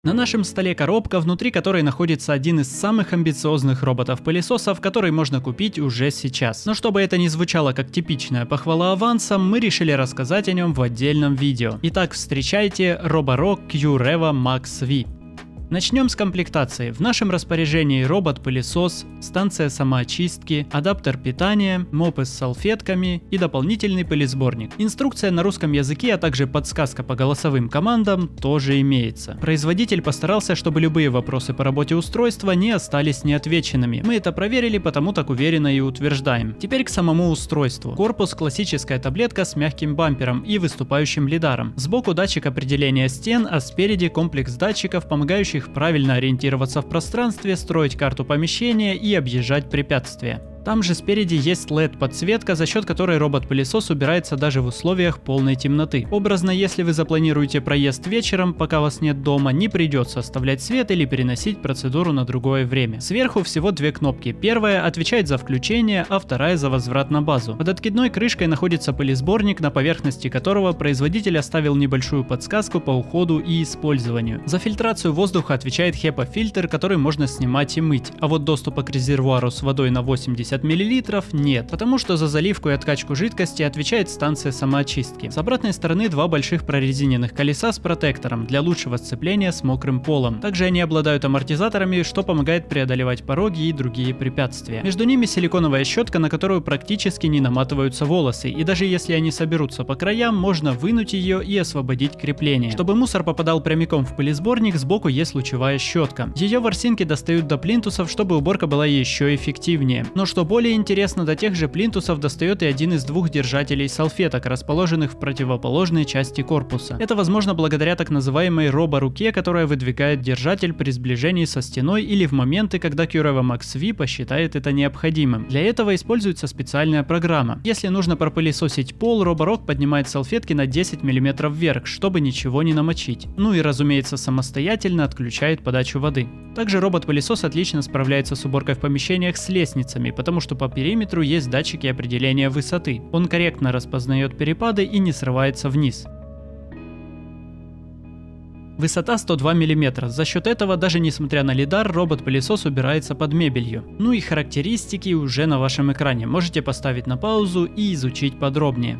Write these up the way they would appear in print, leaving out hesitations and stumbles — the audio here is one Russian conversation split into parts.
На нашем столе коробка, внутри которой находится один из самых амбициозных роботов-пылесосов, который можно купить уже сейчас. Но чтобы это не звучало как типичная похвала авансом, мы решили рассказать о нем в отдельном видео. Итак, встречайте Roborock Q-Revo Max V. Начнем с комплектации. В нашем распоряжении робот-пылесос, станция самоочистки, адаптер питания, мопы с салфетками и дополнительный пылесборник. Инструкция на русском языке, а также подсказка по голосовым командам тоже имеется. Производитель постарался, чтобы любые вопросы по работе устройства не остались неотвеченными. Мы это проверили, потому так уверенно и утверждаем. Теперь к самому устройству. Корпус — классическая таблетка с мягким бампером и выступающим лидаром. Сбоку датчик определения стен, а спереди комплекс датчиков, помогающих правильно ориентироваться в пространстве, строить карту помещения и объезжать препятствия. Там же спереди есть LED-подсветка, за счет которой робот-пылесос убирается даже в условиях полной темноты. Образно, если вы запланируете проезд вечером, пока вас нет дома, не придется оставлять свет или переносить процедуру на другое время. Сверху всего две кнопки. Первая отвечает за включение, а вторая за возврат на базу. Под откидной крышкой находится пылесборник, на поверхности которого производитель оставил небольшую подсказку по уходу и использованию. За фильтрацию воздуха отвечает HEPA-фильтр, который можно снимать и мыть, а вот доступа к резервуару с водой на 80 мл нет, потому что за заливку и откачку жидкости отвечает станция самоочистки. С обратной стороны два больших прорезиненных колеса с протектором для лучшего сцепления с мокрым полом. Также они обладают амортизаторами, что помогает преодолевать пороги и другие препятствия. Между ними силиконовая щетка, на которую практически не наматываются волосы, и даже если они соберутся по краям, можно вынуть ее и освободить крепление. Чтобы мусор попадал прямиком в пылесборник, сбоку есть лучевая щетка. Ее ворсинки достают до плинтусов, чтобы уборка была еще эффективнее. Но что более интересно, до тех же плинтусов достает и один из двух держателей салфеток, расположенных в противоположной части корпуса. Это возможно благодаря так называемой роборуке, которая выдвигает держатель при сближении со стеной или в моменты, когда Q-Revo Max V посчитает это необходимым. Для этого используется специальная программа. Если нужно пропылесосить пол, Roborock поднимает салфетки на 10 мм вверх, чтобы ничего не намочить. Ну и разумеется, самостоятельно отключает подачу воды. Также робот-пылесос отлично справляется с уборкой в помещениях с лестницами, потому что по периметру есть датчики определения высоты. Он корректно распознает перепады и не срывается вниз. Высота 102 мм. За счет этого, даже несмотря на лидар, робот-пылесос убирается под мебелью. Ну и характеристики уже на вашем экране. Можете поставить на паузу и изучить подробнее.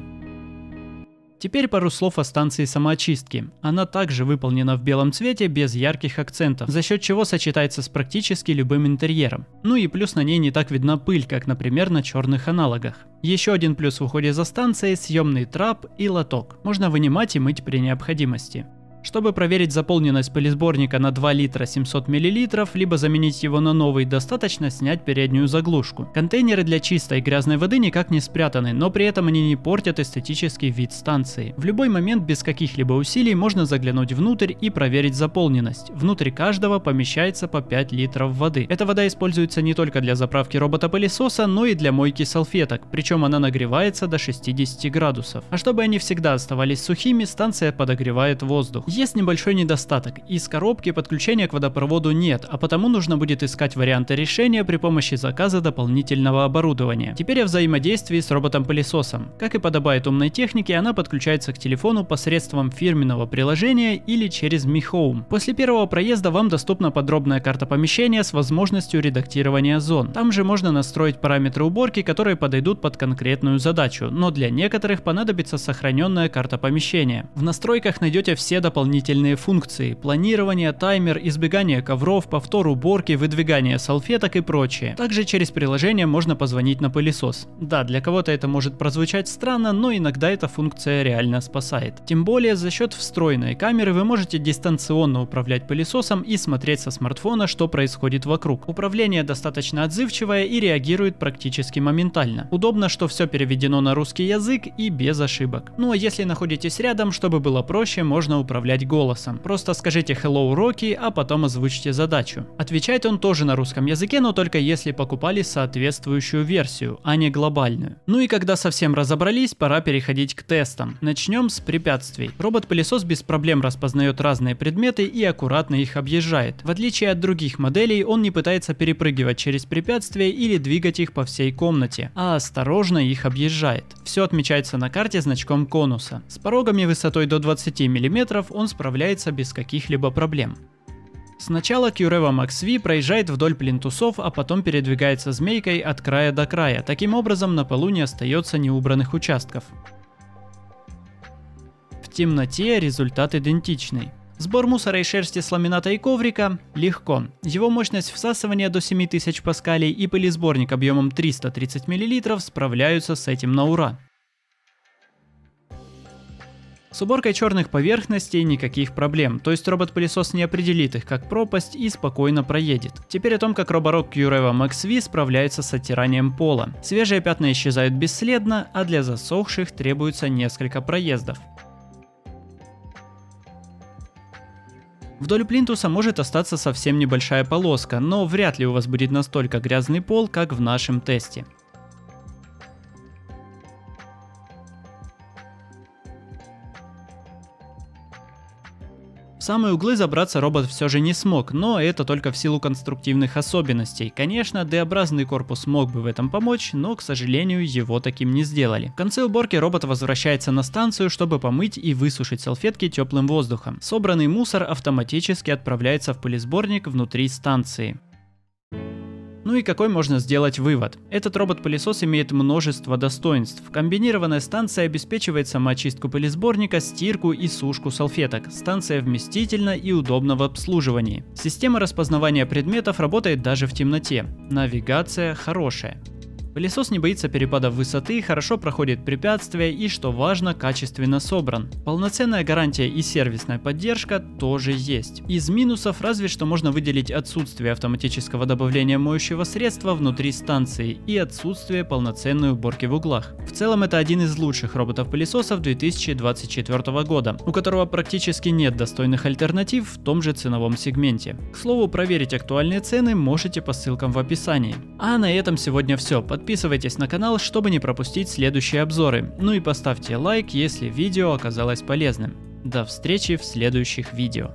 Теперь пару слов о станции самоочистки. Она также выполнена в белом цвете без ярких акцентов, за счет чего сочетается с практически любым интерьером. Ну и плюс, на ней не так видна пыль, как, например, на черных аналогах. Еще один плюс в уходе за станцией — съемный трап и лоток. Можно вынимать и мыть при необходимости. Чтобы проверить заполненность пылесборника на 2 литра 700 мл, либо заменить его на новый, достаточно снять переднюю заглушку. Контейнеры для чистой и грязной воды никак не спрятаны, но при этом они не портят эстетический вид станции. В любой момент без каких-либо усилий можно заглянуть внутрь и проверить заполненность. Внутри каждого помещается по 5 литров воды. Эта вода используется не только для заправки робота-пылесоса, но и для мойки салфеток, причем она нагревается до 60 градусов. А чтобы они всегда оставались сухими, станция подогревает воздух. Есть небольшой недостаток. Из коробки подключения к водопроводу нет, а потому нужно будет искать варианты решения при помощи заказа дополнительного оборудования. Теперь о взаимодействии с роботом-пылесосом. Как и подобает умной технике, она подключается к телефону посредством фирменного приложения или через Mi Home. После первого проезда вам доступна подробная карта помещения с возможностью редактирования зон. Там же можно настроить параметры уборки, которые подойдут под конкретную задачу, но для некоторых понадобится сохраненная карта помещения. В настройках найдете все дополнительные функции: планирование, таймер, избегание ковров, повтор уборки, выдвигание салфеток и прочее. Также через приложение можно позвонить на пылесос. Да, для кого-то это может прозвучать странно, но иногда эта функция реально спасает. Тем более за счет встроенной камеры вы можете дистанционно управлять пылесосом и смотреть со смартфона, что происходит вокруг. Управление достаточно отзывчивое и реагирует практически моментально. Удобно, что все переведено на русский язык и без ошибок. Ну а если находитесь рядом, чтобы было проще, можно управлять голосом. Просто скажите «Hello, Rocky», а потом озвучьте задачу. Отвечает он тоже на русском языке, но только если покупали соответствующую версию, а не глобальную. Ну и когда совсем разобрались, пора переходить к тестам. Начнем с препятствий. Робот-пылесос без проблем распознает разные предметы и аккуратно их объезжает. В отличие от других моделей, он не пытается перепрыгивать через препятствия или двигать их по всей комнате, а осторожно их объезжает. Все отмечается на карте значком конуса. С порогами высотой до 20 мм он справляется без каких-либо проблем. Сначала Qrevo Max V проезжает вдоль плинтусов, а потом передвигается змейкой от края до края. Таким образом, на полу не остается неубранных участков. В темноте результат идентичный. Сбор мусора и шерсти с ламината и коврика легко. Его мощность всасывания до 7000 паскалей и пылесборник объемом 330 мл справляются с этим на ура. С уборкой черных поверхностей никаких проблем, то есть робот-пылесос не определит их как пропасть и спокойно проедет. Теперь о том, как Roborock Qrevo Max V справляется с оттиранием пола. Свежие пятна исчезают бесследно, а для засохших требуется несколько проездов. Вдоль плинтуса может остаться совсем небольшая полоска, но вряд ли у вас будет настолько грязный пол, как в нашем тесте. В самые углы забраться робот все же не смог, но это только в силу конструктивных особенностей. Конечно, D-образный корпус мог бы в этом помочь, но, к сожалению, его таким не сделали. В конце уборки робот возвращается на станцию, чтобы помыть и высушить салфетки теплым воздухом. Собранный мусор автоматически отправляется в пылесборник внутри станции. Ну и какой можно сделать вывод? Этот робот-пылесос имеет множество достоинств. Комбинированная станция обеспечивает самоочистку пылесборника, стирку и сушку салфеток. Станция вместительна и удобна в обслуживании. Система распознавания предметов работает даже в темноте. Навигация хорошая. Пылесос не боится перепадов высоты, хорошо проходит препятствия и, что важно, качественно собран. Полноценная гарантия и сервисная поддержка тоже есть. Из минусов разве что можно выделить отсутствие автоматического добавления моющего средства внутри станции и отсутствие полноценной уборки в углах. В целом это один из лучших роботов-пылесосов 2024 года, у которого практически нет достойных альтернатив в том же ценовом сегменте. К слову, проверить актуальные цены можете по ссылкам в описании. А на этом сегодня все. Подписывайтесь на канал, чтобы не пропустить следующие обзоры. Ну и поставьте лайк, если видео оказалось полезным. До встречи в следующих видео.